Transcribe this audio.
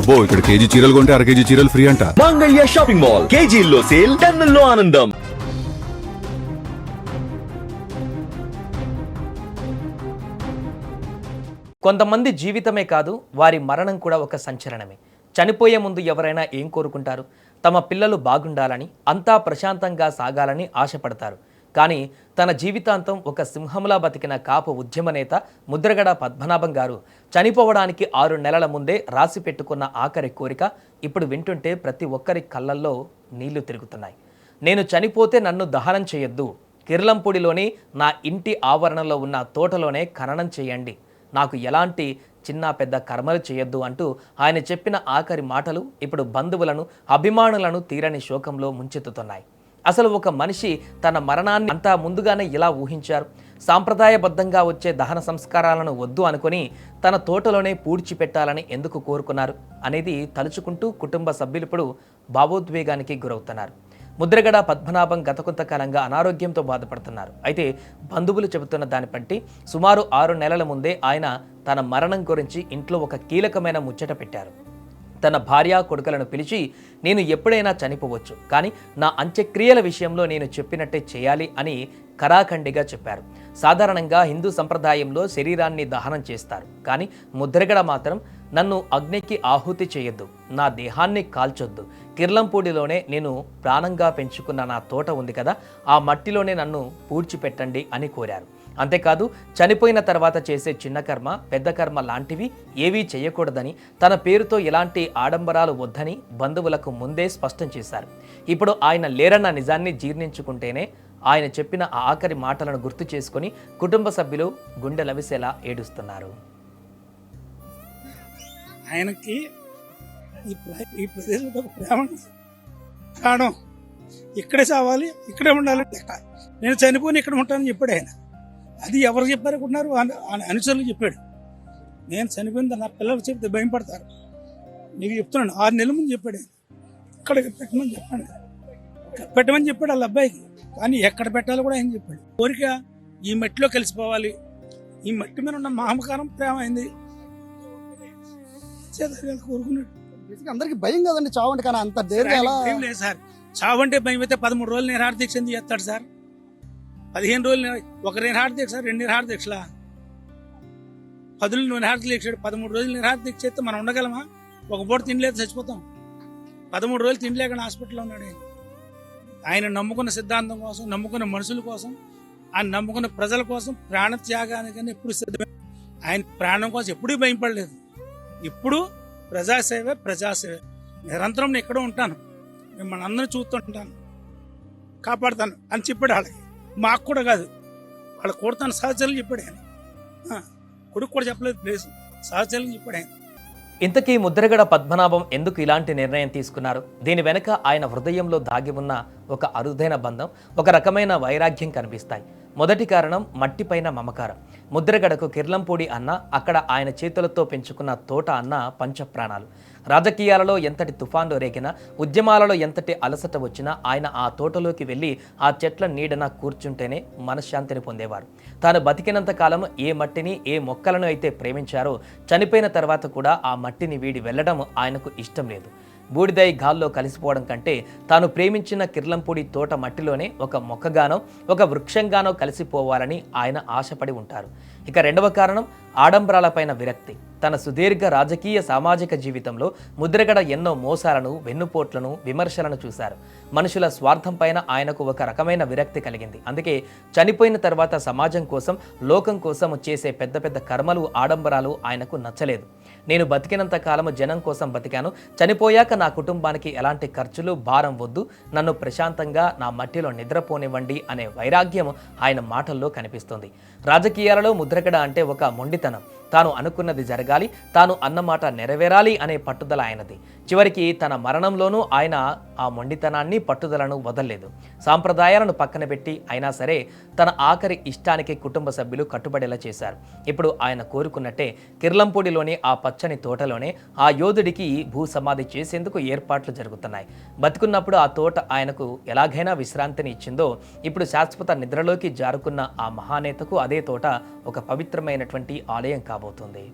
అబ్బో ఇక్కడ కేజీ చీరలు కొంటే అర కేజీ చీరలు ఫ్రీ అంట. మంగళ్య షాపింగ్ మాల్ కేజీల్లో సేల్, టన్నుల్లో ఆనందం. కొంతమంది జీవితమే కాదు, వారి మరణం కూడా ఒక సంచలనమే. చనిపోయే ముందు ఎవరైనా ఏం కోరుకుంటారు? తమ పిల్లలు బాగుండాలని, అంతా ప్రశాంతంగా సాగాలని ఆశపడతారు. కానీ తన జీవితాంతం ఒక సింహంలా బతికిన కాపు ఉద్యమ నేత ముద్రగడ పద్మనాభం గారు చనిపోవడానికి 6 నెలల ముందే రాసి పెట్టుకున్న ఆఖరి కోరిక ఇప్పుడు వింటుంటే ప్రతి ఒక్కరి కళ్ళల్లో నీళ్లు తిరుగుతున్నాయి. నేను చనిపోతే నన్ను దహనం చేయొద్దు, కిర్లంపూడిలోని నా ఇంటి ఆవరణలో ఉన్న తోటలోనే ఖననం చేయండి, నాకు ఎలాంటి చిన్న పెద్ద కర్మలు చేయొద్దు అంటూ ఆయన చెప్పిన ఆఖరి మాటలు ఇప్పుడు బంధువులను, అభిమానులను తీరని శోకంలో ముంచెత్తుతున్నాయి. అసలు ఒక మనిషి తన మరణాన్ని అంతా ముందుగానే ఎలా ఊహించారు? సాంప్రదాయబద్ధంగా వచ్చే దహన సంస్కారాలను వద్దు అనుకుని తన తోటలోనే పూడ్చిపెట్టాలని ఎందుకు కోరుకున్నారు అనేది తలుచుకుంటూ కుటుంబ సభ్యులు ఇప్పుడు భావోద్వేగానికి గురవుతున్నారు. ముద్రగడ పద్మనాభం గత కొంతకాలంగా అనారోగ్యంతో బాధపడుతున్నారు. అయితే బంధువులు చెబుతున్న దాన్ని బట్టి సుమారు 6 నెలల ముందే ఆయన తన మరణం గురించి ఇంట్లో ఒక కీలకమైన ముచ్చట పెట్టారు. తన భార్య కొడుకులను పిలిచి, నేను ఎప్పుడైనా చనిపోవచ్చు, కానీ నా అంత్యక్రియల విషయంలో నేను చెప్పినట్టే చేయాలి అని కరాఖండిగా చెప్పారు. సాధారణంగా హిందూ సంప్రదాయంలో శరీరాన్ని దహనం చేస్తారు, కానీ ముద్రగడ మాత్రం నన్ను అగ్నికి ఆహుతి చేయొద్దు, నా దేహాన్ని కాల్చొద్దు, కిర్లంపూడిలోనే నేను ప్రాణంగా పెంచుకున్న నా తోట ఉంది కదా, ఆ మట్టిలోనే నన్ను పూడ్చిపెట్టండి అని కోరారు. అంతేకాదు చనిపోయిన తర్వాత చేసే చిన్న కర్మ, పెద్ద కర్మ లాంటివి ఏవీ చేయకూడదని, తన పేరుతో ఎలాంటి ఆడంబరాలు వద్దని బంధువులకు ముందే స్పష్టం చేశారు. ఇప్పుడు ఆయన లేరన్న నిజాన్ని జీర్ణించుకుంటేనే ఆయన చెప్పిన ఆ ఆఖరి మాటలను గుర్తు చేసుకుని కుటుంబ సభ్యులు గుండె లవిసేలా ఏడుస్తున్నారు. ఆయనకి ఈ ప్రదేశంలో ప్రేమ, ప్రాణం, ఇక్కడే చావాలి, ఇక్కడే ఉండాలి, నేను చనిపోయి ఇక్కడ ఉంటానని చెప్పాడు ఆయన. అది ఎవరు చెప్పారనుకుంటున్నారు? అనుచరులు చెప్పాడు. నేను చనిపోయింది నా పిల్లలు చెప్తే భయపడతారు, నీకు చెప్తున్నాను. 6 నెలల ముందు చెప్పాడు ఆయన. ఇక్కడ పెట్టమని చెప్పాడు, పెట్టమని చెప్పాడు వాళ్ళ అబ్బాయికి. కానీ ఎక్కడ పెట్టాలో కూడా ఆయన చెప్పాడు. కోరిక ఈ మట్టిలో కలిసిపోవాలి, ఈ మట్టి మీద ఉన్న మమకారం ప్రేమ అయింది కోరుకున్నాడు. అందరికి భయం కదండి చావు అంటే, కానీ అంత భయం లేదు సార్. చావు అంటే భయం అయితే 13 రోజులు నిరాహార దీక్ష ఎందుకు చేస్తాడు సార్? 15 రోజులు ఒక నిరాహార దీక్ష, 2 నిరాహార దీక్షలా, 10 నిరాహార దీక్ష, 13 రోజులు నిరాహార దీక్ష చేస్తే మనం ఉండగలమా? ఒక పూట తినలేదు చచ్చిపోతాం. 13 రోజులు తినలేక హాస్పిటల్లో ఉన్నాడు ఆయన. ఆయన నమ్ముకున్న సిద్ధాంతం కోసం, నమ్ముకున్న మనుషుల కోసం, ఆయన నమ్ముకున్న ప్రజల కోసం ప్రాణ త్యాగానికని ఎప్పుడు సిద్ధమే. ఆయన ప్రాణం కోసం ఎప్పుడూ భయపడలేదు. ఇప్పుడు ప్రజాసేవ, ప్రజాసేవ నిరంతరం నేను ఎక్కడో ఉంటాను, మిమ్మల్ని అందరూ చూస్తుంటాను, కాపాడుతాను అని చెప్పాడు. వాళ్ళకి, మాకు కూడా కాదు, వాళ్ళ కొడుతాను సహచరులు చెప్పాడు ఆయన. కొడుకు కూడా చెప్పలేదు, ప్లేస్ సహచరులు చెప్పాడు ఆయన. ఇంతకీ ముద్రగడ పద్మనాభం ఎందుకు ఇలాంటి నిర్ణయం తీసుకున్నారు? దీని వెనుక ఆయన హృదయంలో దాగి ఉన్న ఒక అరుదైన బంధం, ఒక రకమైన వైరాగ్యం కనిపిస్తాయి. మొదటి కారణం మట్టిపైన మమకారం. ముద్రగడకు కిర్లంపూడి అన్న, అక్కడ ఆయన చేతులతో పెంచుకున్న తోట అన్న పంచప్రాణాలు. రాజకీయాలలో ఎంతటి తుఫాన్లు రేగినా, ఉద్యమాలలో ఎంతటి అలసట వచ్చినా ఆయన ఆ తోటలోకి వెళ్ళి ఆ చెట్ల నీడన కూర్చుంటేనే మనశ్శాంతిని పొందేవారు. తాను బతికినంత కాలం ఏ మట్టిని, ఏ మొక్కలను అయితే ప్రేమించారో చనిపోయిన తర్వాత కూడా ఆ మట్టిని వీడి వెళ్ళడం ఆయనకు ఇష్టం లేదు. బూడిదై గాల్లో కలిసిపోవడం కంటే తాను ప్రేమించిన కిర్లంపూడి తోట మట్టిలోనే ఒక మొక్కగానో, ఒక వృక్షంగానో కలిసిపోవాలని ఆయన ఆశపడి ఉంటారు. ఇక రెండవ కారణం ఆడంబరాలపైన విరక్తి. తన సుదీర్ఘ రాజకీయ, సామాజిక జీవితంలో ముద్రగడ ఎన్నో మోసాలను, వెన్నుపోట్లను, విమర్శలను చూశారు. మనుషుల స్వార్థం పైన ఆయనకు ఒక రకమైన విరక్తి కలిగింది. అందుకే చనిపోయిన తర్వాత సమాజం కోసం, లోకం కోసం చేసే పెద్ద పెద్ద కర్మలు, ఆడంబరాలు ఆయనకు నచ్చలేదు. నేను బతికినంత కాలము జనం కోసం బతికాను, చనిపోయాక నా కుటుంబానికి ఎలాంటి ఖర్చులు, భారం వద్దు, నన్ను ప్రశాంతంగా నా మట్టిలో నిద్రపోనివ్వండి అనే వైరాగ్యం ఆయన మాటల్లో కనిపిస్తుంది. రాజకీయాలలో ముద్రగడ అంటే ఒక మొండితనం. తాను అనుకున్నది జరగాలి, తాను అన్నమాట నెరవేరాలి అనే పట్టుదల ఆయనది. చివరికి తన మరణంలోనూ ఆయన ఆ మొండితనాన్ని, పట్టుదలను వదలలేదు. సాంప్రదాయాలను పక్కన పెట్టి అయినా సరే తన ఆఖరి ఇష్టానికి కుటుంబ సభ్యులు కట్టుబడేలా చేశారు. ఇప్పుడు ఆయన కోరుకున్నట్టే కిర్లంపూడిలోని ఆ పచ్చని తోటలోనే ఆ యోధుడికి భూ సమాధి చేసేందుకు ఏర్పాట్లు జరుగుతున్నాయి. బతికున్నప్పుడు ఆ తోట ఆయనకు ఎలాగైనా విశ్రాంతిని ఇచ్చిందో, ఇప్పుడు శాశ్వత నిద్రలోకి జారుకున్న ఆ మహానేతకు అదే తోట ఒక పవిత్రమైనటువంటి ఆలయం కాబోతుంది.